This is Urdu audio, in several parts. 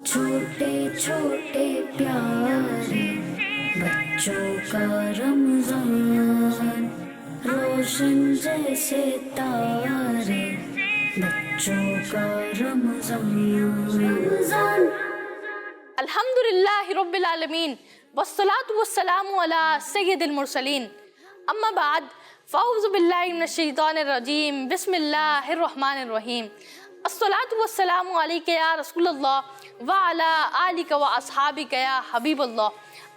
چھوٹے چھوٹے پیارے بچوں کا رمضان، روشن جیسے تارے بچوں کا رمضان رمضان۔ الحمدللہ رب العالمین والصلاة والسلام علی سید المرسلین، اما بعد فاعوذ باللہ من الشیطان الرجیم، بسم اللہ الرحمن الرحیم۔ الصلاة والسلام علیک یا رسول اللہ وعلی آلک واصحابک یا حبیب اللہ۔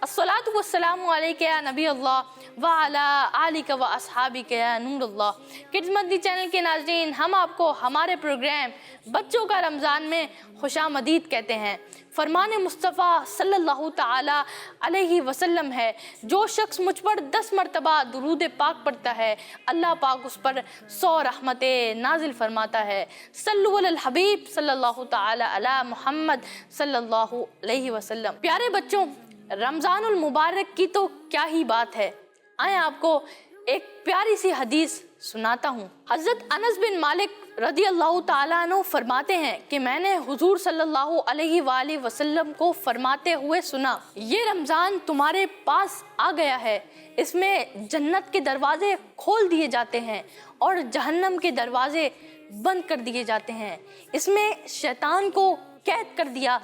الصلاة والسلام علیک یا نبی اللہ وعلی آلک واصحابک یا نور اللہ۔ کڈز مدنی چینل کے ناظرین، ہم آپ کو ہمارے پروگرام بچوں کا رمضان میں خوش آمدید کہتے ہیں۔ فرمان مصطفیٰ صلی اللہ تعالی علیہ وسلم ہے، جو شخص مجھ پر 10 مرتبہ درود پاک پڑھتا ہے، اللہ پاک اس پر 100 رحمتیں نازل فرماتا ہے۔ صلو علی الحبیب صلی اللہ تعالی علی محمد صلی اللہ علیہ وسلم۔ پیارے بچوں، رمضان المبارک کی تو کیا ہی بات ہے، آئیں آپ کو ایک پیاری سی حدیث سناتا ہوں۔ حضرت انس بن مالک رضی اللہ تعالیٰ عنہ فرماتے ہیں کہ میں نے حضور صلی اللہ علیہ وآلہ وسلم کو فرماتے ہوئے سنا، یہ رمضان تمہارے پاس آ گیا ہے، اس میں جنت کے دروازے کھول دیے جاتے ہیں اور جہنم کے دروازے بند کر دیے جاتے ہیں، اس میں شیطان کو قید کر دیا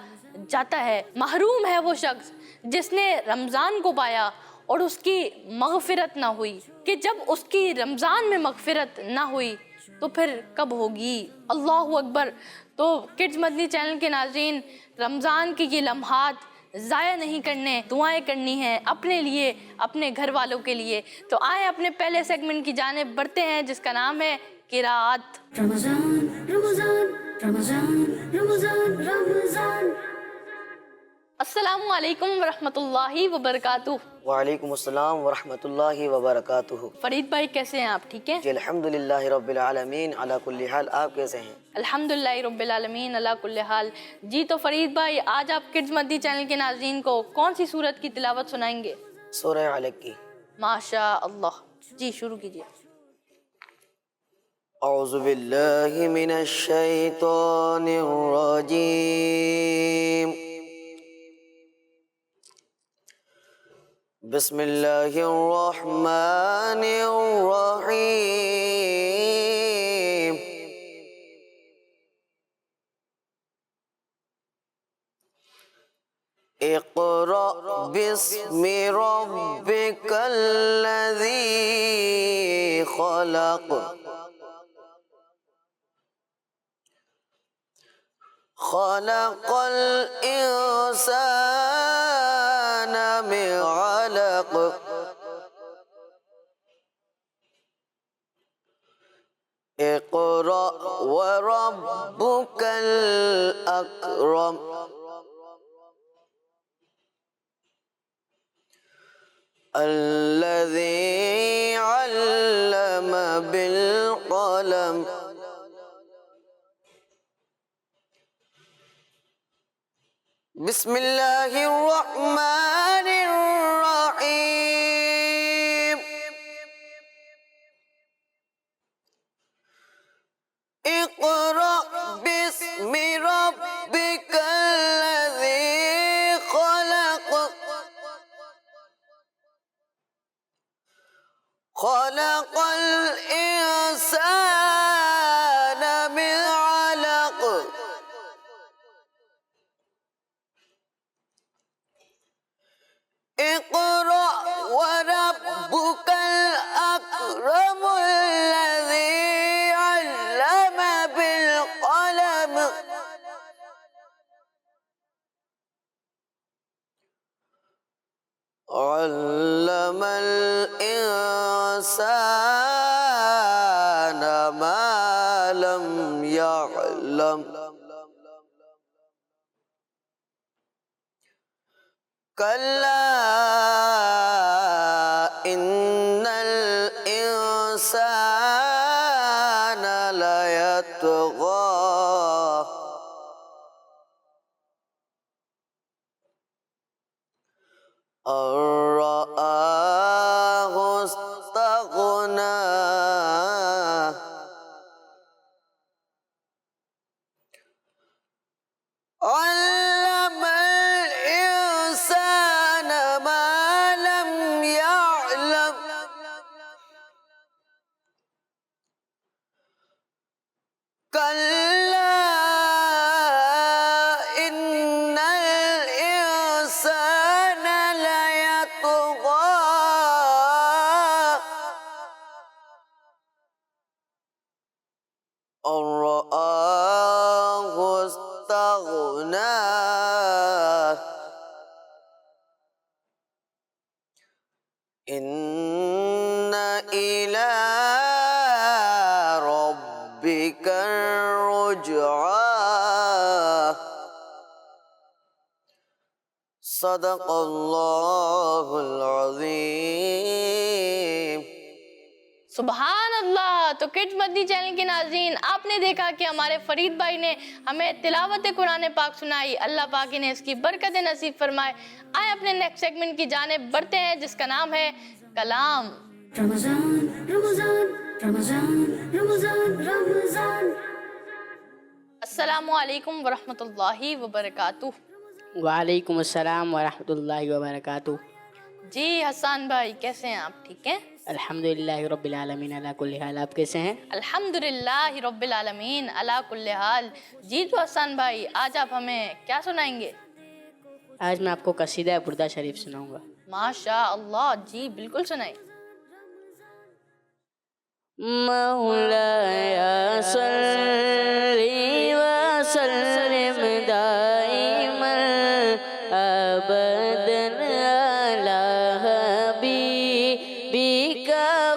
جاتا ہے۔ محروم ہے وہ شخص جس نے رمضان کو پایا اور اس کی مغفرت نہ ہوئی، کہ جب اس کی رمضان میں مغفرت نہ ہوئی تو پھر کب ہوگی؟ اللہ اکبر۔ تو کڈز مدنی چینل کے ناظرین، رمضان کے یہ لمحات ضائع نہیں کرنے، دعائیں کرنی ہیں اپنے لیے، اپنے گھر والوں کے لیے۔ تو آئیں اپنے پہلے سیگمنٹ کی جانب بڑھتے ہیں، جس کا نام ہے قرات۔ رمضان رمضان رمضان رمضان رمضان۔ السلام علیکم ورحمۃ اللہ وبرکاتہ۔ وعلیکم السلام ورحمۃ اللہ وبرکاتہ۔ فرید بھائی کیسے ہیں آپ؟ ٹھیک ہیں؟ جی الحمدللہ رب العالمین علی کل حال، آپ کیسے ہیں؟ الحمدللہ رب العالمین علی کل حال۔ جی تو فرید بھائی، آج آپ کڈز مدنی چینل کے ناظرین کو کون سی سورت کی تلاوت سنائیں گے؟ سورہ علق کی۔ ماشاء اللہ، جی شروع کیجیے۔ اعوذ باللہ من الشیطان الرجیم، بسم اللہ الرحمن الرحیم۔ اقرأ باسم ربک الذی خلق، خلق الانسان من علق، اقرأ وربک الاکرم، الذی علم بالقلم، بسم اللہ الرحمن الرحیم۔ اقرأ باسم ربک الذی خلق، خلق الانسان من علق، اقرأ وربک الاکرم، الذی علم بالقلم، علم الانسان ما لم يعلم، کلا ان الانسان لیطغی، ان رآہ استغنی، علم إن إلى ربك الرجعى صدق الله العظيم. سبحان اللہ. تو کڈز مدنی چینل کے ناظرین، آپ نے دیکھا کہ ہمارے فرید بھائی نے ہمیں تلاوت قرآن پاک سنائی. اللہ پاک نے اس کی برکت نصیب فرمائے. آئے اپنے نیکسٹ سیگمنٹ کی جانب بڑھتے ہیں جس کا نام ہے کلام. رمضان رمضان رمضان رمضان رمضان. السلام علیکم ورحمۃ اللہ وبرکاتہ. وعلیکم السلام ورحمۃ اللہ وبرکاتہ. جی حسان بھائی کیسے ہیں آپ؟ ٹھیک ہیں الحمدللہ رب العالمین علی کل حال. آپ کیسے ہیں؟ الحمدللہ رب العالمین علی کل حال. جی تو حسان بھائی آج آپ ہمیں کیا سنائیں گے؟ آج میں آپ کو قصیدہ بردہ شریف سناؤں گا. ماشاء اللہ. جی بالکل سنائیں. مولایا صلی وسلم دائما ابدا علی حبیبک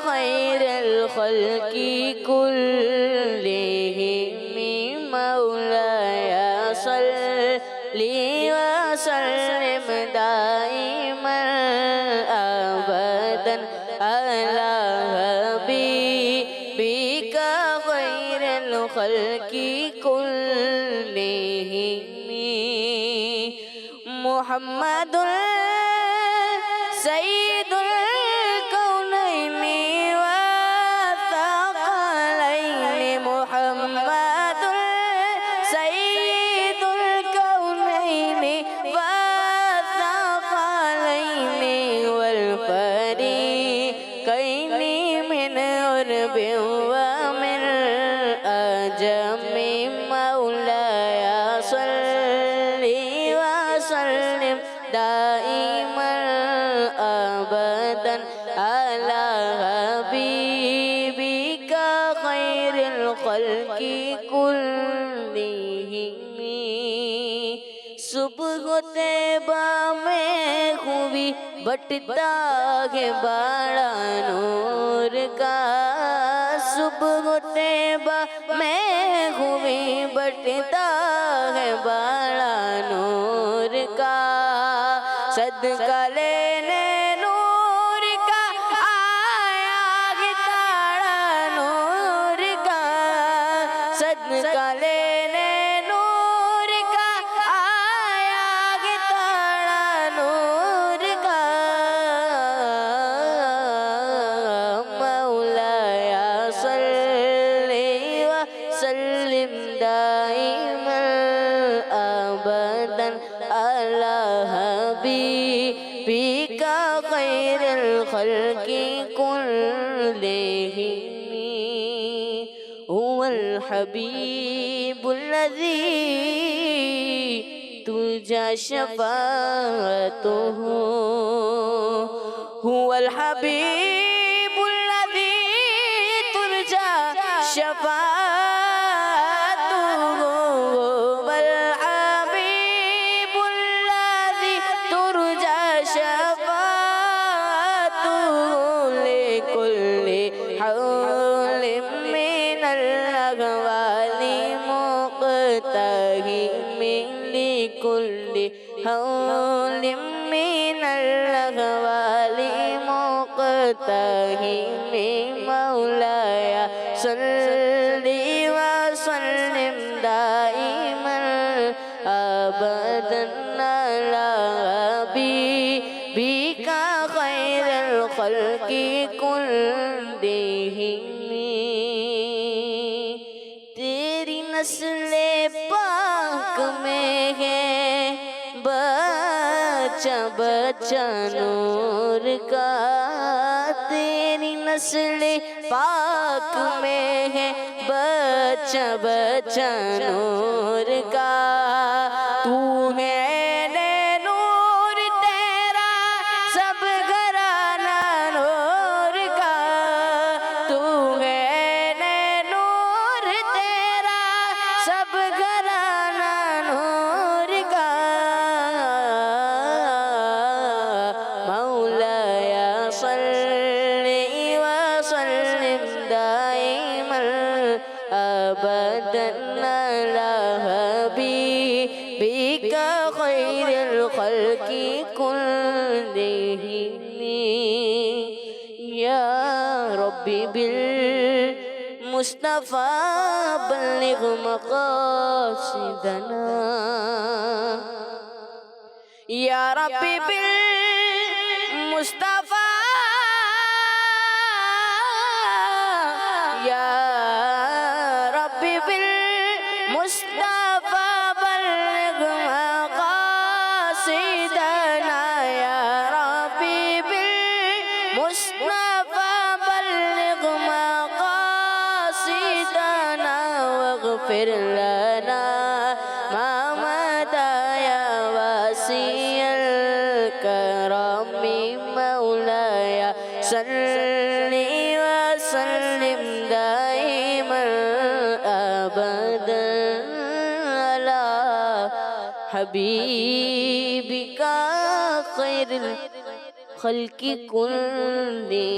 خیر الخلق کلہم. مولایا صلی وسلم دائما ابدا علی حبیبک خیر الخلق کلہم. محمد سید الکونین والثقلین. محمد سید الکونین والثقلین والفریقین من عرب ومن عجم. مولایا صلی وسلم دائما ابدا علی حبیبک خیر الخلق کلہم. صبح طیبہ میں خوبی بٹتا ہے بڑا نور کا. صبح طیبہ میں خوبی بٹتا ہے بڑا نور کا. صدقہ لینے نور کا آیا ہے تاڑا نور کا. صدقہ لینے نور کا آیا ہے تاڑا نور کا. مولایا صلی وسلم دائما ابدا علی حبیبک خیر الخلق کلہم. هو الحبیب الذی ترجى شفاعته. هو الحبيب الذي ترجى شفاعته. هو الحبيب الذي ترجى شفاعته. لكل حول من الأهوال مقتحم. لكل حول من الأهوال مقتحم. مولاي صل وسلم دائما أبدا على حبيبك خير الخلق كلهم. تیری نسل پاک میں ہے بچہ بچہ نور کا. تیری نسل پاک میں ہے بچہ بچہ نور کا. تو ہے نور تیرا سب گھرانہ نور کا. تو ہے نور تیرا سب گھرانہ نور کا. مولایا صلی خير الخلق كلهم يا ربي بالمصطفى بلغ مقاصدنا يا ربي بالمصطفى يا ربي بالمصطفى بلغ مقاصدنا يا ربي بالمصطفى بلغ مقاصدنا واغفر لنا ما مضى يا واسع الكرم مولاي صل وسلم دائما ابدا على حبيبك خير الخلق كلهم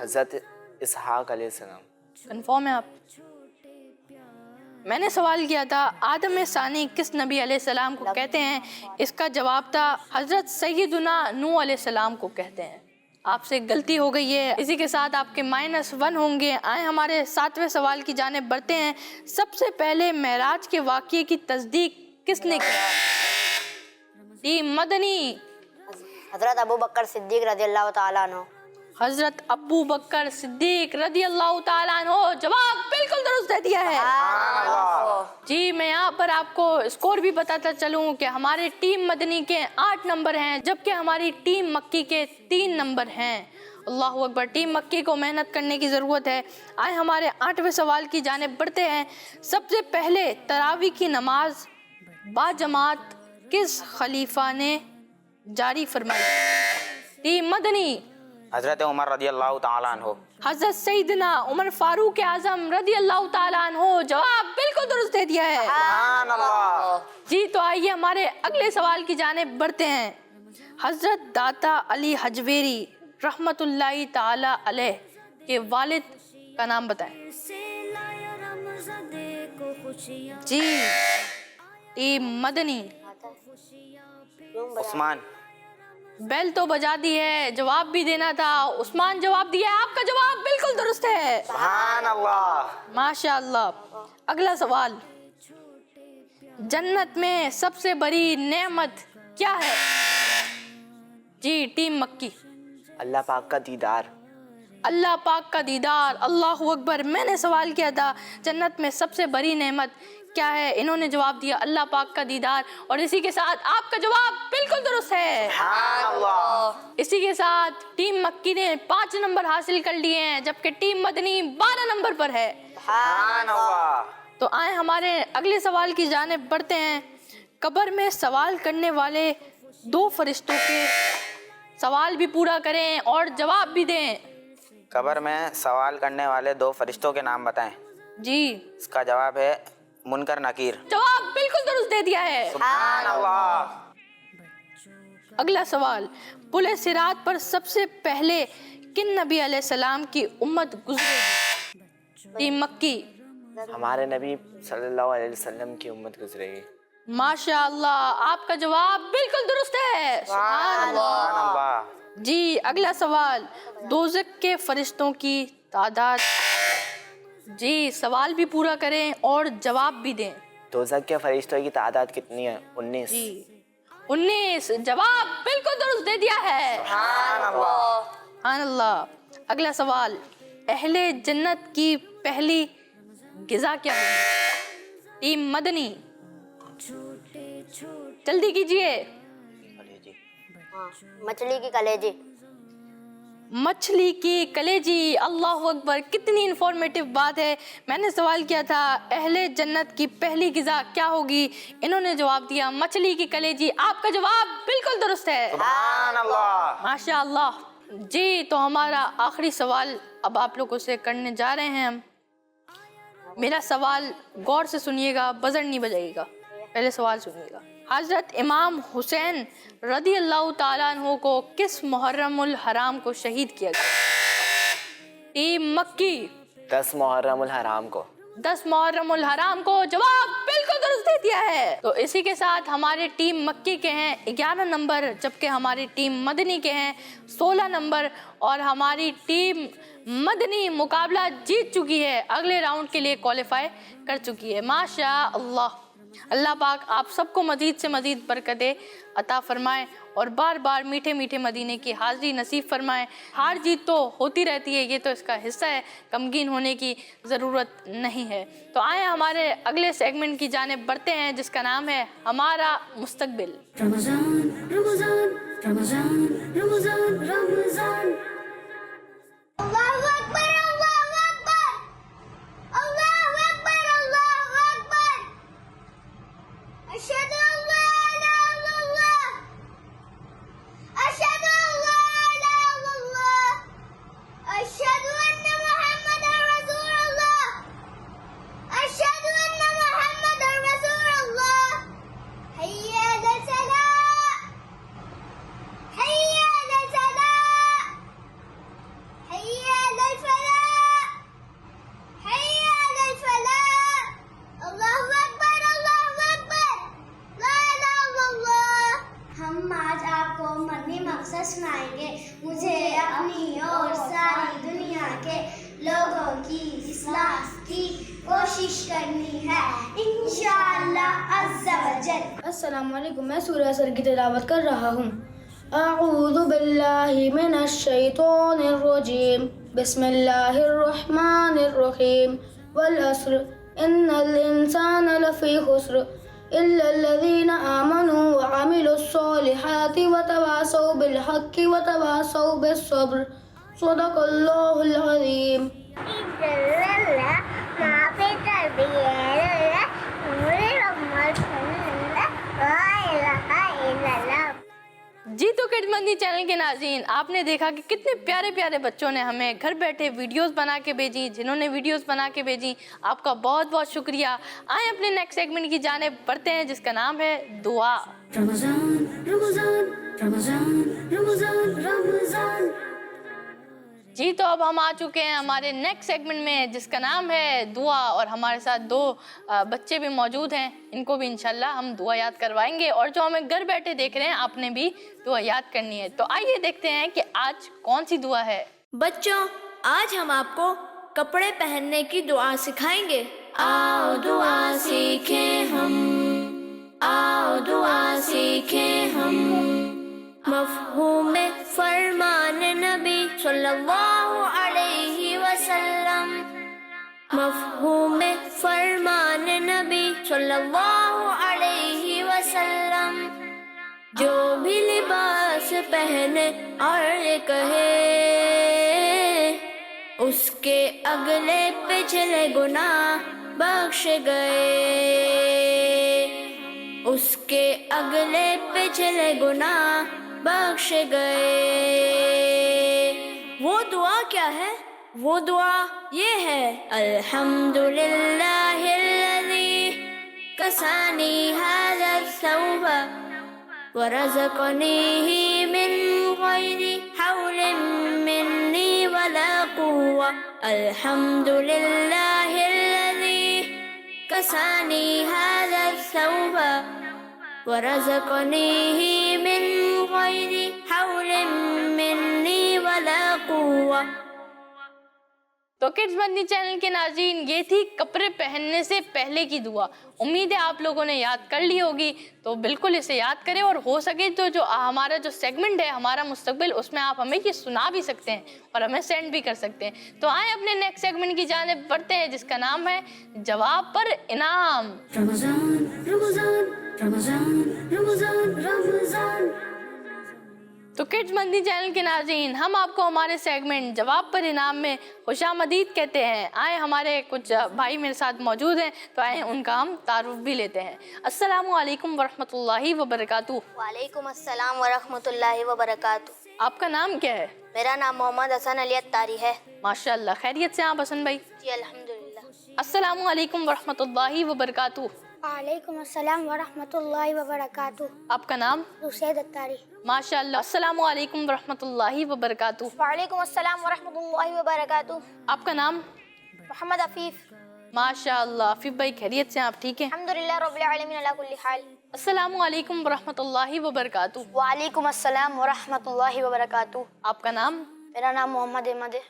حضرت اسحاق علیہ السلام. کنفرم ہے آپ؟ میں نے سوال کیا تھا آدم ثانی کس نبی علیہ السلام کو کہتے ہیں، اس کا جواب تھا حضرت سیدنا نوح علیہ السلام کو کہتے ہیں. آپ سے غلطی ہو گئی ہے، اسی کے ساتھ آپ کے -1 ہوں گے. آئیں ہمارے 7ویں سوال کی جانب بڑھتے ہیں. سب سے پہلے معراج کے واقعے کی تصدیق کس نے کی؟ جی مدنی. حضرت ابو بکر صدیق رضی اللہ تعالیٰ عنہ. حضرت ابو بکر صدیق رضی اللہ تعالیٰ عنہ. جواب بالکل درست دے دیا ہے. جی میں یہاں پر آپ کو اسکور بھی بتاتا چلوں کہ ہمارے ٹیم مدنی کے 8 نمبر ہیں، جبکہ ہماری ٹیم مکی کے 3 نمبر ہیں. اللہ اکبر. ٹیم مکی کو محنت کرنے کی ضرورت ہے. آئے ہمارے 8ویں سوال کی جانب بڑھتے ہیں. سب سے پہلے تراویح کی نماز با جماعت کس خلیفہ نے جاری فرمائی؟ ٹیم مدنی. حضرت عمر رضی اللہ تعالیٰ عنہ. حضرت سیدنا عمر فاروق اعظم رضی اللہ تعالیٰ عنہ. جواب بالکل درست دے دیا ہے. سبحان اللہ. جی تو آئیے ہمارے اگلے سوال کی جانب بڑھتے ہیں. حضرت داتا علی حجویری رحمت اللہ تعالی علیہ کے والد کا نام بتائیں. سے لایا رمضان کو خوشیاں جی ٹیم مدنی. عثمان. بیل تو بجا دی ہے، جواب بھی دینا تھا. عثمان جواب دیا ہے. آپ کا جواب بالکل درست ہے. سبحان اللہ. ماشاء اللہ. اگلا سوال. جنت میں سب سے بڑی نعمت کیا ہے؟ جی ٹیم مکی. اللہ پاک کا دیدار. اللہ پاک کا دیدار. اللہ اکبر. میں نے سوال کیا تھا جنت میں سب سے بڑی نعمت کیا ہے، انہوں نے جواب دیا اللہ پاک کا دیدار. اور اسی کے ساتھ آپ کا جواب بالکل درست ہے. سبحان اللہ. اسی کے ساتھ ٹیم مکی نے 5 نمبر حاصل کر لیے ہیں، جبکہ ٹیم مدنی 12 نمبر پر ہے. سبحان اللہ. تو آئیں ہمارے اگلے سوال کی جانب بڑھتے ہیں. قبر میں سوال کرنے والے 2 فرشتوں کے سوال بھی پورا کریں اور جواب بھی دیں. قبر میں سوال کرنے والے 2 فرشتوں کے نام بتائیں. جی اس کا جواب ہے منکر نکیر. جواب بالکل درست دے دیا ہے. سبحان اللہ. اگلا سوال. پل صراط پر سب سے پہلے کن نبی علیہ السلام کی امت گزرے گی؟ ٹیم مکی. ہمارے نبی صلی اللہ علیہ وسلم کی امت گزرے گی. ماشاء اللہ. آپ کا جواب بالکل درست ہے. سبحان اللہ. سبحان اللہ. جی اگلا سوال. دوزخ کے فرشتوں کی تعداد. جی سوال بھی پورا کریں اور جواب بھی دیں. دوزخ کے فرشتوں کی تعداد کتنی ہے؟ 19. جی 19. جواب بالکل درست دے دیا ہے. سبحان اللہ. سبحان اللہ. اگلا سوال. اہل جنت کی پہلی غذا کیا ہوگی؟ ٹیم مدنی. جلدی کیجئے. مچھلی کی کلیجی. مچھلی کی کلیجی. اللہ اکبر. کتنی انفارمیٹیو بات ہے. میں نے سوال کیا تھا اہل جنت کی پہلی غذا کیا ہوگی، انہوں نے جواب دیا مچھلی کی کلیجی. آپ کا جواب بالکل درست ہے. سبحان اللہ. ماشاء اللہ. جی تو ہمارا آخری سوال اب آپ لوگوں سے کرنے جا رہے ہیں ہم. میرا سوال غور سے سنیے گا، بزر نہیں بجائے گا. پہلے سوال سنیے گا. حضرت امام حسین رضی اللہ تعالیٰ عنہ کو کس محرم الحرام کو شہید کیا گیا؟ ٹیم مکی. 10 محرم الحرام کو. 10 محرم الحرام کو. جواب بالکل درست دے دیا ہے. تو اسی کے ساتھ ہمارے ٹیم مکی کے ہیں 11 نمبر، جبکہ ہماری ٹیم مدنی کے ہیں 16 نمبر. اور ہماری ٹیم مدنی مقابلہ جیت چکی ہے، اگلے راؤنڈ کے لیے کوالیفائی کر چکی ہے. ماشاء اللہ. اللہ پاک آپ سب کو مزید سے مزید برکتیں عطا فرمائے اور بار بار میٹھے میٹھے مدینے کی حاضری نصیب فرمائے. ہار جیت تو ہوتی رہتی ہے، یہ تو اس کا حصہ ہے، غمگین ہونے کی ضرورت نہیں ہے. تو آئیں ہمارے اگلے سیگمنٹ کی جانب بڑھتے ہیں جس کا نام ہے ہمارا مستقبل. رمضان رمضان رمضان رمضان رمضان. اللہ اکبر اللہ اکبر اللہ اکبر اللہ اکبر. اشہد ان لا الہ الا اللہ اشہد ان لا الہ الا اللہ اشہد ان محمد رسول اللہ اشہد ان محمد رسول اللہ. حی علی الصلاۃ حی علی الصلاۃ کرنی ہے انشاءاللہ عز و جل۔ السلام علیکم، میں سورہ اثر کی تلاوت کر رہا ہوں۔ اعوذ باللہ من الشیطان الرجیم، بسم اللہ الرحمن الرحیم، والعصر ان الانسان لفی خسر الا الذین آمنوا وعملوا الصالحات وتواصوا بالحق وتواصوا بالصبر، صدق اللہ العظیم۔ جی تو کڈز مندی چینل کے ناظرین، آپ نے دیکھا کہ کتنے پیارے پیارے بچوں نے ہمیں گھر بیٹھے ویڈیوز بنا کے بھیجی۔ جنہوں نے ویڈیوز بنا کے بھیجی آپ کا بہت بہت شکریہ۔ آئیں اپنے نیکسٹ سیگمنٹ کی جانب بڑھتے ہیں جس کا نام ہے دعا۔ رمضان رمضان رمضان رمضان رمضان۔ جی تو اب ہم آ چکے ہیں ہمارے نیکسٹ سیگمنٹ میں جس کا نام ہے دعا، اور ہمارے ساتھ دو بچے بھی موجود ہیں، ان کو بھی انشاءاللہ ہم دعا یاد کروائیں گے، اور جو ہمیں گھر بیٹھے دیکھ رہے ہیں آپ نے بھی دعا یاد کرنی ہے۔ تو آئیے دیکھتے ہیں کہ آج کون سی دعا ہے۔ بچوں، آج ہم آپ کو کپڑے پہننے کی دعا سکھائیں گے۔ آؤ دعا سیکھیں ہم، آؤ دعا سیکھیں ہم۔ مفہوم فرمان نبی صلی اللہ علیہ وسلم، مفہوم فرمان نبی صلی اللہ علیہ وسلم، جو بھی لباس پہنے اور کہے اس کے اگلے پچھلے گناہ بخش گئے، اس کے اگلے پچھلے گناہ بخش گئے۔ وہ دعا کیا ہے؟ وہ دعا یہ ہے، الحمدللہ الذی کسانی ھذا الثوب ورزقنیہ من غیر حول منی ولا قوة، الحمدللہ الذی کسانی ھذا الثوب ورزقنیہ من غیر حول منی ولا قوة۔ تو کڈز مندی چینل کے ناظرین، یہ تھی کپڑے پہننے سے پہلے کی دعا۔ امید ہے آپ لوگوں نے یاد کر لی ہوگی، تو بالکل اسے یاد کریں، اور ہو سکے تو جو ہمارا جو سیگمنٹ ہے ہمارا مستقبل، اس میں آپ ہمیں یہ سنا بھی سکتے ہیں اور ہمیں سینڈ بھی کر سکتے ہیں۔ تو آئیں اپنے نیکسٹ سیگمنٹ کی جانب بڑھتے ہیں جس کا نام ہے جواب پر انعام۔ رمضان رمضان رمضان رمضان رمضان۔ تو کڈز مندی چینل کے ناظرین، ہم آپ کو ہمارے سیگمنٹ جواب پر انعام میں خوش آمدید کہتے ہیں۔ آئیں ہمارے کچھ بھائی میرے ساتھ موجود ہیں، تو آئیں ان کا ہم تعارف بھی لیتے ہیں۔ السلام علیکم ورحمۃ اللہ وبرکاتہ۔ وعلیکم السلام ورحمۃ اللہ وبرکاتہ۔ آپ کا نام کیا ہے؟ میرا نام محمد حسن علی اتاری ہے۔ ماشاء اللہ، خیریت سے آپ حسن بھائی؟ جی الحمدللہ۔ السلام علیکم ورحمۃ اللہ وبرکاتہ۔ وعلیکم السلام ورحمۃ اللہ وبرکاتہ۔ آپ کا نام؟ رشید اتاری۔ ماشاء اللہ، السلام علیکم ورحمۃ اللہ وبرکاتہ۔ وعلیکم السلام ورحمۃ اللہ وبرکاتہ۔ آپ کا نام؟ محمد عفیف۔ ماشاء اللہ، عفیف بھائی خیریت سے آپ ٹھیک ہیں؟ الحمدللہ رب العالمین علی کل حال۔ السلام علیکم ورحمۃ اللہ وبرکاتہ۔ وعلیکم السلام ورحمۃ اللہ وبرکاتہ۔ آپ کا نام؟ میرا نام محمد احمد ہے۔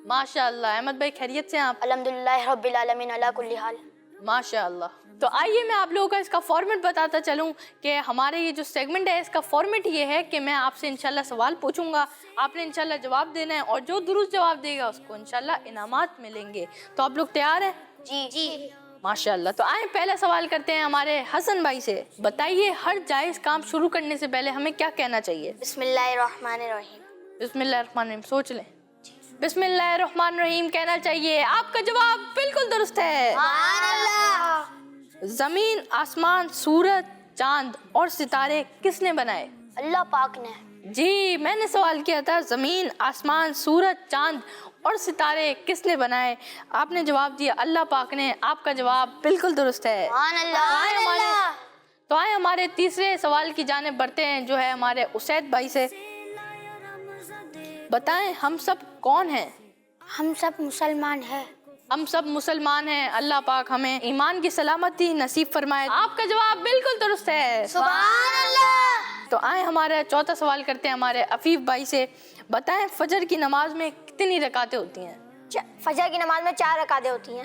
ماشاء اللہ، احمد بھائی خیریت سے آپ؟ الحمدللہ رب العالمین علی کل حال۔ ماشاء اللہ۔ تو آئیے میں آپ لوگوں کا اس کا فارمیٹ بتاتا چلوں کہ ہمارے یہ جو سیگمنٹ ہے اس کا فارمیٹ یہ ہے کہ میں آپ سے انشاءاللہ سوال پوچھوں گا، آپ نے انشاءاللہ جواب دینا ہے، اور جو درست جواب دے گا اس کو انشاءاللہ انعامات ملیں گے۔ تو آپ لوگ تیار ہیں؟ جی جی ماشاء اللہ۔ تو آئیں پہلا سوال کرتے ہیں ہمارے حسن بھائی سے۔ بتائیے ہر جائز کام شروع کرنے سے پہلے ہمیں کیا کہنا چاہیے؟ بسم اللہ الرحمن الرحیم۔ بسم اللہ الرحمن الرحیم، سوچ لیں۔ بسم اللہ الرحمن الرحیم کہنا چاہیے۔ آپ کا جواب بالکل درست ہے۔ سبحان اللہ۔ زمین، آسمان، سورج، چاند اور ستارے کس نے بنائے؟ اللہ پاک نے۔ جی میں نے سوال کیا تھا زمین، آسمان، سورج، چاند اور ستارے کس نے بنائے، آپ نے جواب دیا اللہ پاک نے۔ آپ کا جواب بالکل درست ہے۔ سبحان اللہ۔ تو آئے ہمارے تیسرے سوال کی جانب بڑھتے ہیں جو ہے ہمارے اسید بھائی سے۔ بتائیں ہم سب کون ہیں؟ ہم سب مسلمان ہیں۔ ہم سب مسلمان ہیں، اللہ پاک ہمیں ایمان کی سلامتی نصیب فرمائے۔ آپ کا جواب بالکل درست ہے۔ سبحان اللہ۔ تو آئیں ہمارا چوتھا سوال کرتے ہیں ہمارے عفیف بھائی سے۔ بتائیں فجر کی نماز میں کتنی رکعتیں ہوتی ہیں؟ فجر کی نماز میں 4 رکعتیں ہوتی ہیں۔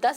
10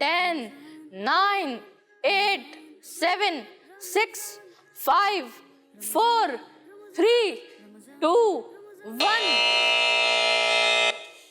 10 9 8 7 6 5 4 3 2 1।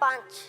5।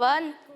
1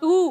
2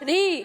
3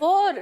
4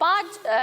5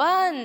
1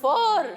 4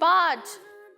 5।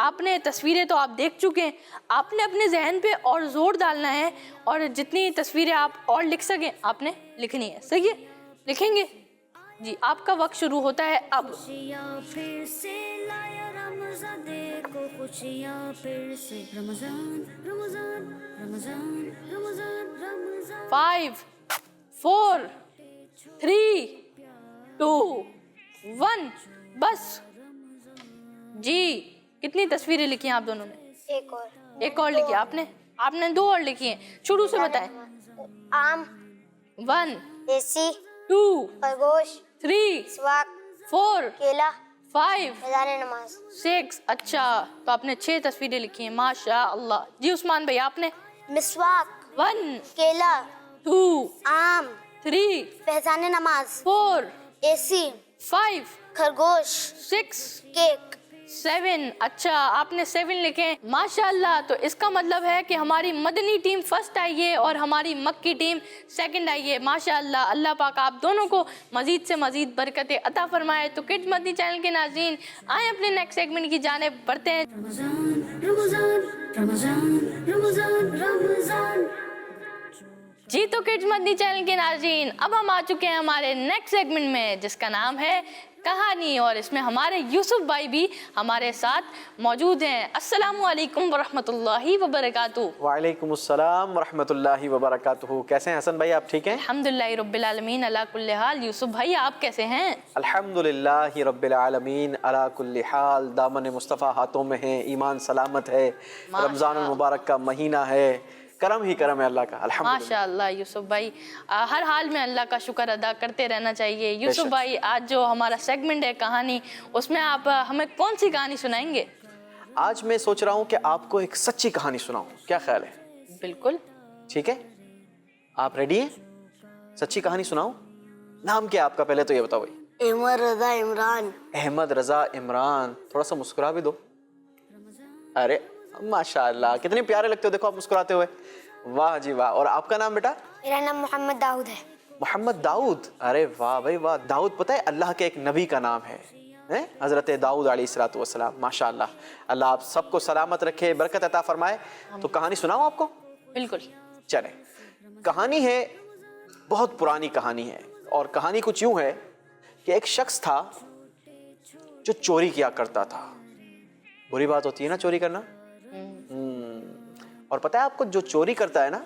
آپ نے تصویریں تو آپ دیکھ چکے ہیں, آپ نے اپنے ذہن پہ اور زور ڈالنا ہے, اور جتنی تصویریں آپ اور لکھ سکیں آپ نے لکھنی ہے. صحیح ہے, لکھیں گے جی. آپ کا وقت شروع ہوتا ہے اب. خوشیاں پھر سے لایا رمضان, دیکھو خوشیاں پھر سے رمضان رمضان رمضان رمضان رمضان. 5 4 3 2 1 بس. جی کتنی تصویریں لکھی ہیں آپ دونوں نے؟ ایک اور لکھی آپ نے 2 اور لکھی ہیں. شروع سے بتائیں. آم, 1 دیسی, 2 خرگوش, 3 مسواک, 4 کیلا, 5 میدان نماز. 6. اچھا, تو آپ نے 6 تصویریں لکھی ہیں, ماشاء اللہ. جی عثمان بھائی آپ نے؟ مسواک, 1 کیلا, 2 آم, 3 فیضان نماز, 4 اے-سی, 5 خرگوش, 6 کیک. 7. اچھا, آپ نے 7 لکھے ماشاء اللہ. تو اس کا مطلب ہے کہ ہماری مدنی ٹیم فرسٹ آئی ہے اور ہماری مکی ٹیم سیکنڈ آئی ہے. ماشاء اللہ. اللہ پاک آپ دونوں کو مزید سے مزید برکتیں عطا فرمائے. تو کڈز مدنی چینل کے ناظرین آئیں اپنے نیکسٹ سیگمنٹ کی جانب بڑھتے ہیں. رمضان رمضان رمضان رمضان رمضان. جی تو کڈز مدنی چینل کے ناظرین اب ہم آ چکے ہیں ہمارے نیکسٹ سیگمنٹ میں جس کا نام ہے کہانی, اور اس میں ہمارے یوسف بھائی بھی ہمارے ساتھ موجود ہیں. السلام علیکم ورحمۃ اللہ وبرکاتہ. وعلیکم السلام ورحمۃ اللہ وبرکاتہ. کیسے ہیں حسن بھائی, آپ ٹھیک ہیں؟ الحمدللہ رب العالمین علی کل حال. یوسف بھائی آپ کیسے ہیں؟ الحمدللہ رب العالمین علی کل حال. دامن مصطفیٰ ہاتھوں میں ہے, ایمان سلامت ہے, رمضان المبارک کا مہینہ ہے, کرم ہی کرم ہے اللہ کا. الحمدللہ ماشاء اللہ. یوسف بھائی ہر حال میں اللہ کا شکر ادا کرتے رہنا چاہیے. یوسف بھائی آج جو ہمارا سیگمنٹ ہے کہانی, اس میں آپ ہمیں کون سی کہانی سنائیں گے؟ آج میں سوچ رہا ہوں کہ آپ کو ایک سچی کہانی سناؤں, کیا خیال ہے؟ بالکل ٹھیک ہے, آپ ریڈی ہیں؟ سچی کہانی سناؤں. نام کیا آپ کا پہلے تو یہ بتاؤ بھائی. احمد رضا عمران. احمد رضا عمران. تھوڑا سا مسکرا بھی دو. ارے ماشاء اللہ کتنے پیارے لگتے ہو, دیکھو آپ مسکراتے ہوئے. واہ جی واہ. اور آپ کا نام بیٹا؟ میرا نام محمد داؤد ہے. محمد داؤد. ارے واہ بھائی واہ. داؤد پتہ ہے اللہ کے ایک نبی کا نام ہے, حضرت داؤد علیہ الصلوۃ والسلام. ماشاء اللہ. اللہ آپ سب کو سلامت رکھے, برکت عطا فرمائے. تو کہانی سناؤں آپ کو؟ بالکل. چلیں, کہانی ہے, بہت پرانی کہانی ہے, اور کہانی کچھ یوں ہے کہ ایک شخص تھا جو چوری کیا کرتا تھا. بری بات ہوتی ہے نا چوری کرنا. اور پتہ ہے آپ کو, جو چوری کرتا ہے نا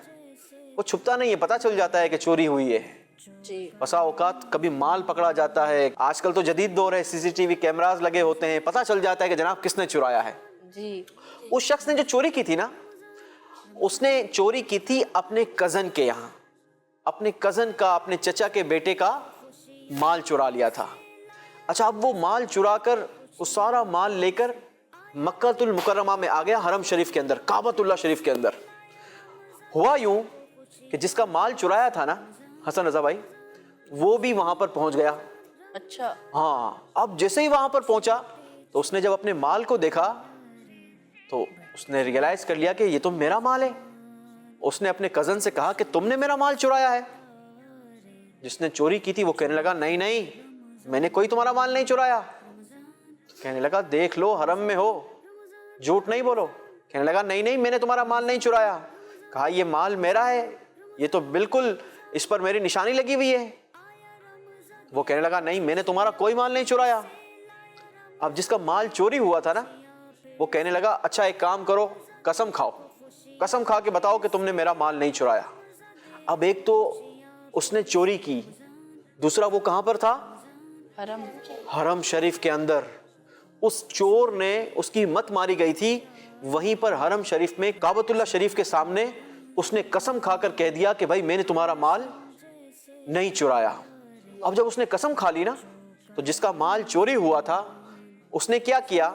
وہ چھپتا نہیں ہے, پتہ چل جاتا ہے کہ چوری ہوئی ہے. جی. بسا اوقات کبھی مال پکڑا جاتا ہے. آج کل تو جدید دور ہے, CCTV کیمراز لگے ہوتے ہیں, پتہ چل جاتا ہے کہ جناب کس نے چرایا ہے. جی. اس شخص نے جو چوری کی تھی نا, اس نے چوری کی تھی اپنے کزن کے یہاں. اپنے کزن کا, اپنے چچا کے بیٹے کا مال چرا لیا تھا. اچھا, اب وہ مال چرا کر, وہ سارا مال لے کر مکۃ المکرمہ میں آ گیا, حرم شریف کے اندر, کعبۃ اللہ شریف کے اندر. ہوا یوں کہ جس کا مال چرایا تھا نا حسن رضا بھائی, وہ بھی وہاں پر پہنچ گیا. اچھا. ہاں, اب جیسے ہی وہاں پر پہنچا تو اس نے جب اپنے مال کو دیکھا تو اس نے ریئلائز کر لیا کہ یہ تو میرا مال ہے. اس نے اپنے کزن سے کہا کہ تم نے میرا مال چرایا ہے. جس نے چوری کی تھی وہ کہنے لگا نہیں نہیں, میں نے کوئی تمہارا مال نہیں چرایا. کہنے لگا دیکھ لو حرم میں ہو, جھوٹ نہیں بولو. کہنے لگا نہیں نہیں, میں نے تمہارا مال نہیں چرایا. کہا یہ مال میرا ہے, یہ تو بالکل اس پر میری نشانی لگی ہوئی ہے. وہ کہنے لگا نہیں, میں نے تمہارا کوئی مال نہیں چرایا. اب جس کا مال چوری ہوا تھا نا, وہ کہنے لگا اچھا ایک کام کرو, قسم کھاؤ, قسم کھا کے بتاؤ کہ تم نے میرا مال نہیں چرایا. اب ایک تو اس نے چوری کی, دوسرا وہ کہاں پر تھا؟ حرم شریف کے اندر. اس چور نے, اس کی مت ماری گئی تھی وہیں پر حرم شریف میں, کعبۃ اللہ شریف کے سامنے. اس نے قسم کھا کر کہہ دیا کہ بھائی میں نے تمہارا مال نہیں چرایا. اب جب اس نے قسم کھا لی نا, تو جس کا مال چوری ہوا تھا اس نے کیا کیا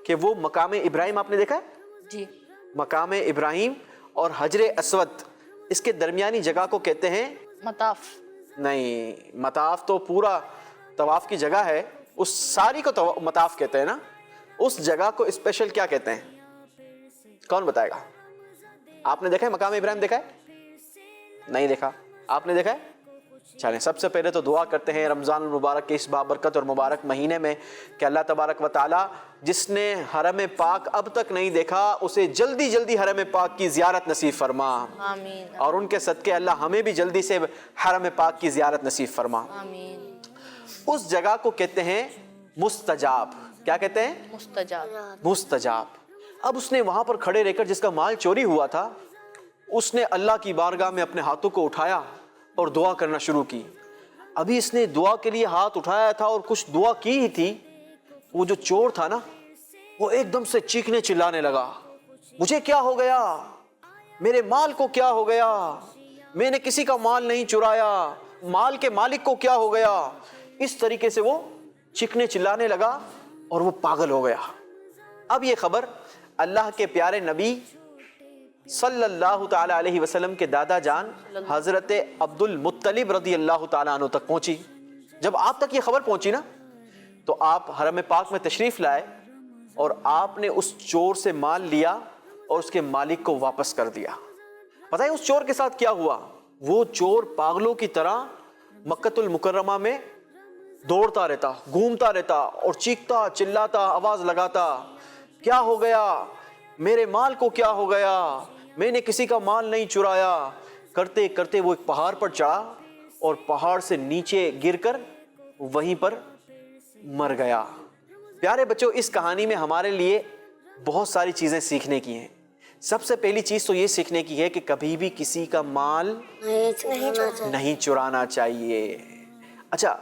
کہ وہ مقام ابراہیم, آپ نے دیکھا ہے جی, مقام ابراہیم اور حجر اسود, اس کے درمیانی جگہ کو کہتے ہیں مطاف. نہیں, مطاف تو پورا طواف کی جگہ ہے, اس ساری کو مطاف کہتے ہیں نا. اس جگہ کو اسپیشل کیا کہتے ہیں, کون بتائے گا؟ آپ نے دیکھا ہے مقام ابراہیم؟ دیکھا ہے؟ نہیں دیکھا. آپ نے دیکھا ہے؟ چلیں سب سے پہلے تو دعا کرتے ہیں رمضان المبارک کے اس بابرکت اور مبارک مہینے میں کہ اللہ تبارک و تعالی جس نے حرم پاک اب تک نہیں دیکھا اسے جلدی جلدی حرم پاک کی زیارت نصیب فرما، آمین، اور ان کے صدقے اللہ ہمیں بھی جلدی سے حرم پاک کی زیارت نصیب فرما۔ آمین۔ اس جگہ کو کہتے ہیں مستجاب۔ کیا کہتے ہیں؟ مستجاب۔ مستجاب۔ اب اس نے وہاں پر کھڑے رہ کر جس کا مال چوری ہوا تھا اس نے اللہ کی بارگاہ میں اپنے ہاتھوں کو اٹھایا اور دعا کرنا شروع کی۔ ابھی اس نے دعا کے لیے ہاتھ اٹھایا تھا اور کچھ دعا کی ہی تھی، وہ جو چور تھا نا وہ ایک دم سے چیخنے چلانے لگا، مجھے کیا ہو گیا، میرے مال کو کیا ہو گیا، میں نے کسی کا مال نہیں چرایا، مال کے مالک کو کیا ہو گیا۔ اس طریقے سے وہ چیخنے چلانے لگا اور وہ پاگل ہو گیا۔ اب یہ خبر اللہ کے پیارے نبی صلی اللہ تعالی علیہ وسلم کے دادا جان حضرت عبد المطلب رضی اللہ تعالیٰ عنہ تک پہنچی۔ جب آپ تک یہ خبر پہنچی نا تو آپ حرم پاک میں تشریف لائے اور آپ نے اس چور سے مال لیا اور اس کے مالک کو واپس کر دیا۔ پتہ ہے اس چور کے ساتھ کیا ہوا؟ وہ چور پاگلوں کی طرح مکۃ المکرمہ میں دوڑتا رہتا، گھومتا رہتا اور چیختا چلاتا آواز لگاتا، کیا ہو گیا، میرے مال کو کیا ہو گیا، میں نے کسی کا مال نہیں چرایا۔ کرتے کرتے وہ ایک پہاڑ پر چڑھا اور پہاڑ سے نیچے گر کر وہیں پر مر گیا۔ پیارے بچوں، اس کہانی میں ہمارے لیے بہت ساری چیزیں سیکھنے کی ہیں۔ سب سے پہلی چیز تو یہ سیکھنے کی ہے کہ کبھی بھی کسی کا مال نہیں چرانا چاہیے۔ اچھا،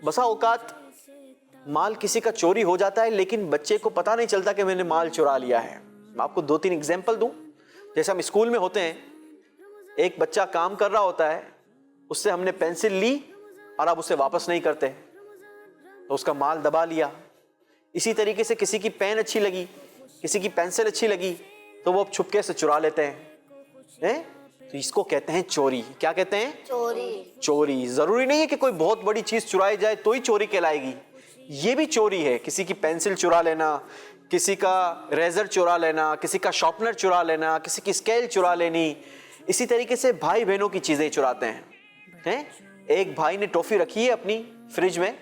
بسا اوقات مال کسی کا چوری ہو جاتا ہے لیکن بچے کو پتہ نہیں چلتا کہ میں نے مال چرا لیا ہے۔ میں آپ کو 2-3 اگزامپل دوں۔ جیسے ہم اسکول میں ہوتے ہیں، ایک بچہ کام کر رہا ہوتا ہے، اس سے ہم نے پینسل لی اور اب اسے واپس نہیں کرتے تو اس کا مال دبا لیا۔ اسی طریقے سے کسی کی پین اچھی لگی، کسی کی پینسل اچھی لگی تو وہ اب چھپکے سے چرا لیتے ہیں۔ تو اس کو کہتے ہیں چوری۔ کیا کہتے ہیں؟ چوری۔ ضروری نہیں ہے کہ کوئی بہت بڑی چیز چرائی جائے تو ہی چوری کہلائے گی، یہ بھی چوری ہے۔ کسی کی پینسل چرا لینا، کسی کا ریزر چرا لینا، کسی کا شارپنر چرا لینا، کسی کی اسکیل چرا لینی۔ اسی طریقے سے بھائی بہنوں کی چیزیں چراتے ہیں۔ ایک بھائی نے ٹافی رکھی ہے اپنی فریج میں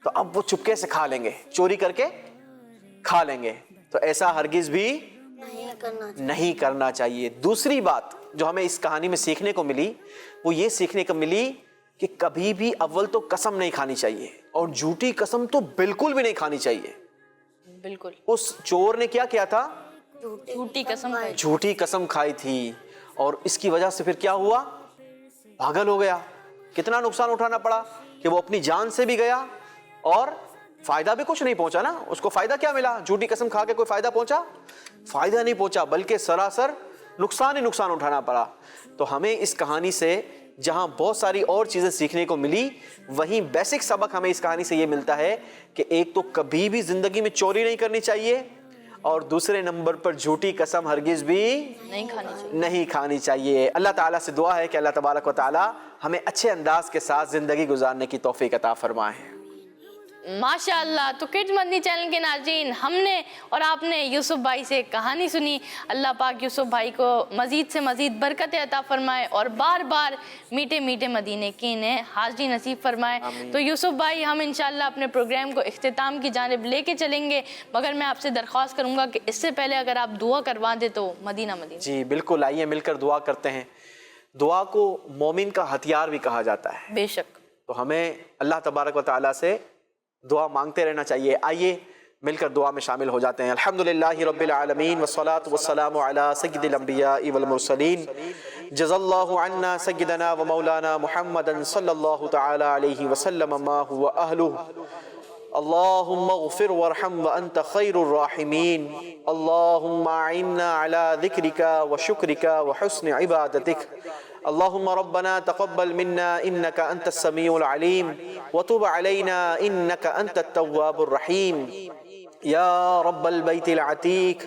تو اب وہ چپکے سے کھا لیں گے، چوری کر کے کھا لیں گے، تو ایسا ہرگز بھی نہیں کرنا چاہیے۔ دوسری بات جو ہمیں اس کہانی میں سیکھنے کو ملی وہ یہ سیکھنے کو ملی کہ کبھی بھی اول تو قسم نہیں کھانی چاہیے اور جھوٹی قسم تو بالکل بھی نہیں کھانی چاہیے۔ بالکل۔ اس چور نے کیا کیا تھا؟ جھوٹی قسم کھائی تھی اور اس کی وجہ سے پھر کیا ہوا؟ پاگل ہو گیا۔ کتنا نقصان اٹھانا پڑا کہ وہ اپنی جان سے بھی گیا اور فائدہ بھی کچھ نہیں پہنچا نا۔ اس کو فائدہ کیا ملا؟ جھوٹی قسم کھا کے کوئی فائدہ پہنچا؟ فائدہ نہیں پہنچا، بلکہ سراسر نقصان ہی نقصان اٹھانا پڑا۔ تو ہمیں اس کہانی سے جہاں بہت ساری اور چیزیں سیکھنے کو ملی، وہیں بیسک سبق ہمیں اس کہانی سے یہ ملتا ہے کہ ایک تو کبھی بھی زندگی میں چوری نہیں کرنی چاہیے اور دوسرے نمبر پر جھوٹی قسم ہرگز بھی نہیں کھانی چاہیے۔ اللہ تعالیٰ سے دعا ہے کہ اللہ تبارک و تعالیٰ ہمیں اچھے انداز کے ساتھ زندگی گزارنے کی توفیق عطا فرمائے۔ ماشاءاللہ۔ تو کڈز مدنی چینل کے ناظرین، ہم نے اور آپ نے یوسف بھائی سے کہانی سنی۔ اللہ پاک یوسف بھائی کو مزید سے مزید برکتیں عطا فرمائے اور بار بار میٹھے میٹھے مدینے کی انہیں حاضری نصیب فرمائے۔ تو یوسف بھائی، ہم انشاءاللہ اپنے پروگرام کو اختتام کی جانب لے کے چلیں گے، مگر میں آپ سے درخواست کروں گا کہ اس سے پہلے اگر آپ دعا کروا دیں تو مدینہ۔ جی بالکل، آئیے مل کر دعا کرتے ہیں۔ دعا کو مومن کا ہتھیار بھی کہا جاتا ہے۔ بے شک۔ تو ہمیں اللہ تبارک و تعالیٰ سے دعا مانگتے رہنا چاہیے۔ آئیے مل کر دعا میں شامل ہو جاتے ہیں۔ الحمدللہ رب العالمین والصلاة والسلام علی سید الانبیاء والمرسلین، جزا اللہ عنا سیدنا و مولانا محمد صلی اللہ تعالی علیہ وسلم ما هو اہلہ۔ اللہم اغفر وارحم وانت خیر الراحمین۔ اللہم اعنا علی ذکرک وشکرک وحسن عبادتک۔ اللهم ربنا تقبل منا إنك أنت السميع العليم وتب علينا إنك أنت التواب الرحيم يا رب البيت العتيق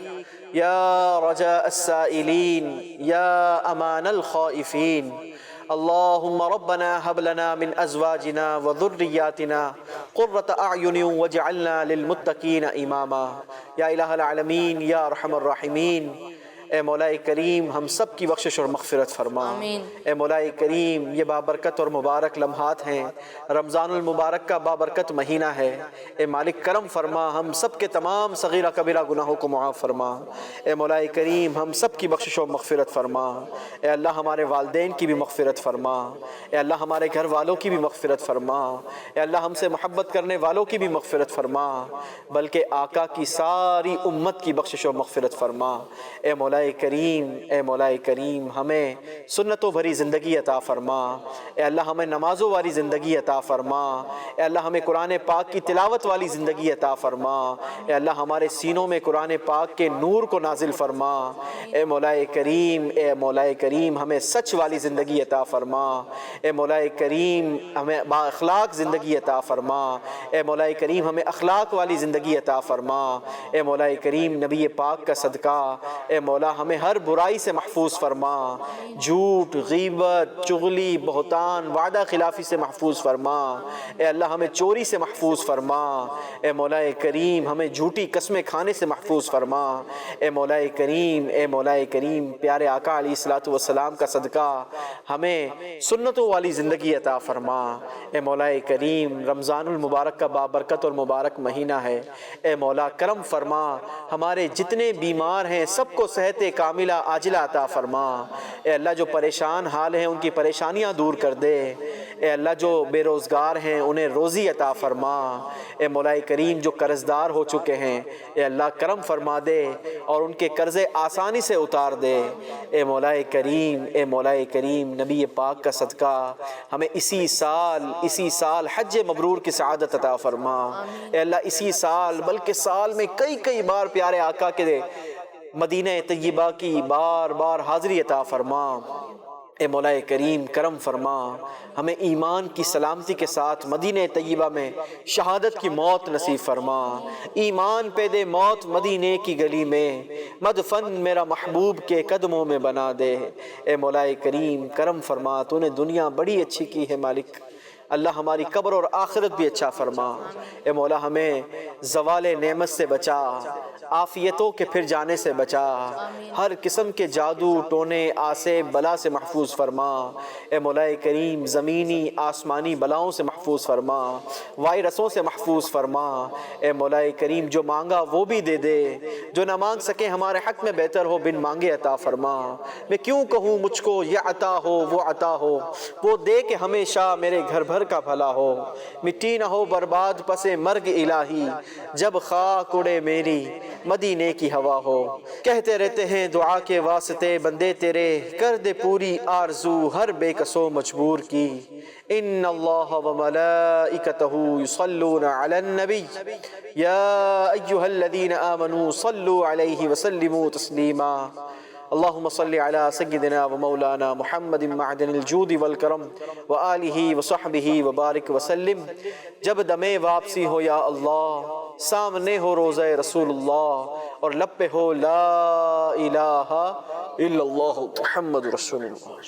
يا رجاء السائلين يا أمان الخائفين اللهم ربنا هب لنا من أزواجنا وذرياتنا قرة أعين واجعلنا للمتقين إماما۔ یا الہ العالمین، یا ارحم الراحمین، اے مولا کریم ہم سب کی بخشش اور مغفرت فرما. اے مولا کریم یہ بابرکت اور مبارک لمحات ہیں، رمضان المبارک کا بابرکت مہینہ ہے. اے مالک کرم فرما، ہم سب کے تمام صغیرہ کبیرہ گناہوں کو معاف فرما. اے مولا کریم ہم سب کی بخشش و مغفرت فرما. اے اللہ ہمارے والدین کی بھی مغفرت فرما. اے اللہ ہمارے گھر والوں کی بھی مغفرت فرما. اے اللہ ہم سے محبت کرنے والوں کی بھی مغفرت فرما، بلکہ آقا کی ساری امت کی بخشش و مغفرت فرما. اے مولا کریم، اے مولا کریم ہمیں سنتوں بھری زندگی عطا فرما. اے اللہ ہمیں نمازوں والی زندگی عطا فرما. اے اللہ ہمیں قرآن پاک کی تلاوت والی زندگی عطا فرما. اے اللہ ہمارے سینوں میں قرآن پاک کے نور کو نازل فرما. اے مولا کریم، اے مولا کریم ہمیں سچ والی زندگی عطا فرما. اے مولا کریم ہمیں با اخلاق زندگی عطا فرما. اے مولا کریم ہمیں اخلاق والی زندگی عطا فرما. اے مولا کریم نبی پاک کا صدقہ اے مولا ہمیں ہر برائی سے محفوظ فرما. جھوٹ، غیبت، چغلی، بہتان، وعدہ خلافی سے محفوظ فرما. اے اللہ ہمیں چوری سے محفوظ فرما. اے مولا کریم ہمیں جھوٹی قسمیں کھانے سے محفوظ فرما. اے مولا کریم، اے مولا کریم پیارے آقا علیہ الصلوۃ والسلام کا صدقہ ہمیں سنتوں والی زندگی عطا فرما. اے مولا کریم رمضان المبارک کا بابرکت اور مبارک مہینہ ہے. اے مولا کرم فرما، ہمارے جتنے بیمار ہیں سب کو صحت کاملہ عاجلہ عطا فرما. اے اللہ جو پریشان حال ہیں ان کی پریشانیاں دور کر دے. اے اللہ جو بے روزگار ہیں انہیں روزی عطا فرما. اے مولا کریم جو قرض دار ہو چکے ہیں اے اللہ کرم فرما دے اور ان کے قرضے آسانی سے اتار دے. اے مولا کریم، اے مولا کریم نبی پاک کا صدقہ ہمیں اسی سال حج مبرور کی سعادت عطا فرما. اے اللہ اسی سال بلکہ سال میں کئی بار پیارے آقا کے مدینہ طیبہ کی بار حاضری عطا فرما. اے مولا کریم کرم فرما، ہمیں ایمان کی سلامتی کے ساتھ مدینہ طیبہ میں شہادت کی موت نصیب فرما. ایمان پہ دے موت مدینے کی گلی میں، مدفن میرا محبوب کے قدموں میں بنا دے. اے مولا کریم کرم فرما، تو نے دنیا بڑی اچھی کی ہے مالک، اللہ ہماری قبر اور آخرت بھی اچھا فرما. اے مولا ہمیں زوال نعمت سے بچا، عافیتوں کے پھر جانے سے بچا، ہر قسم کے جادو ٹونے آسے بلا سے محفوظ فرما. اے مولا کریم زمینی آسمانی بلاؤں سے محفوظ فرما، وائرسوں سے محفوظ فرما. اے مولا کریم جو مانگا وہ بھی دے دے، جو نہ مانگ سکے ہمارے حق میں بہتر ہو بن مانگے عطا فرما. میں کیوں کہوں مجھ کو یہ عطا ہو وہ عطا ہو، وہ دے کہ ہمیشہ میرے گھر بھر کا بھلا ہو. مٹی نہ ہو برباد پس مرگ الہی، جب خاک اڑے میری مدینے کی ہوا ہو. کہتے رہتے ہیں دعا کے واسطے بندے تیرے، کر دے پوری آرزو ہر بے کسو مجبور کی. ان اللہ وملائکتہ یصلون علی النبی یا ایہا الذین آمنوا صلوا علیہ وسلموا تسلیما. اللہم صلی علی سیدنا و مولانا محمد معدن الجود والکرم وآلہ وصحبہ وبارک وسلم. جب دم واپسی ہو یا اللہ، سامنے ہو روضہ رسول اللہ اور لب پہ ہو لا الہ الا اللہ محمد رسول اللہ.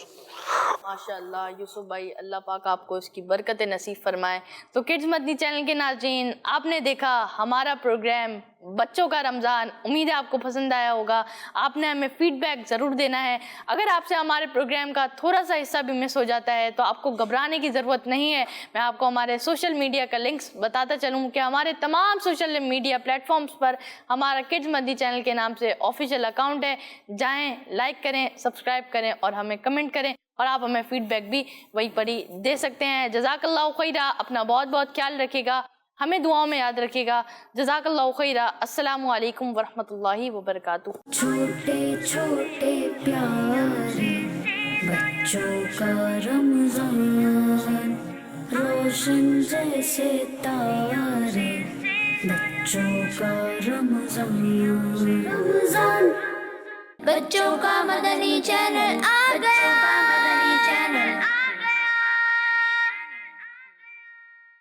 ماشاءاللہ یوسف بھائی، اللہ پاک آپ کو اس کی برکت نصیب فرمائے. تو کڈز مدنی چینل کے ناظرین، آپ نے دیکھا ہمارا پروگرام بچوں کا رمضان. امید ہے آپ کو پسند آیا ہوگا. آپ نے ہمیں فیڈ بیک ضرور دینا ہے. اگر آپ سے ہمارے پروگرام کا تھوڑا سا حصہ بھی مس ہو جاتا ہے تو آپ کو گھبرانے کی ضرورت نہیں ہے. میں آپ کو ہمارے سوشل میڈیا کا لنکس بتاتا چلوں کہ ہمارے تمام سوشل میڈیا پلیٹ فارمز پر ہمارا کڈز مدنی چینل کے نام سے آفیشیل اکاؤنٹ ہے. جائیں، لائک کریں، سبسکرائب کریں اور ہمیں کمنٹ کریں، اور آپ ہمیں فیڈ بیک بھی وہیں پر ہی دے سکتے ہیں. جزاک اللہ خیرہ. اپنا بہت خیال رکھیے گا، ہمیں دعاؤں میں یاد رکھیے گا. جزاک اللہ خیرہ. السلام علیکم ورحمۃ اللہ وبرکاتہ. چھوٹے چھوٹے پیارے بچوں کا رمضان، روشن جیسے تارے بچوں کا رمضان. بچوں کا مدنی چینل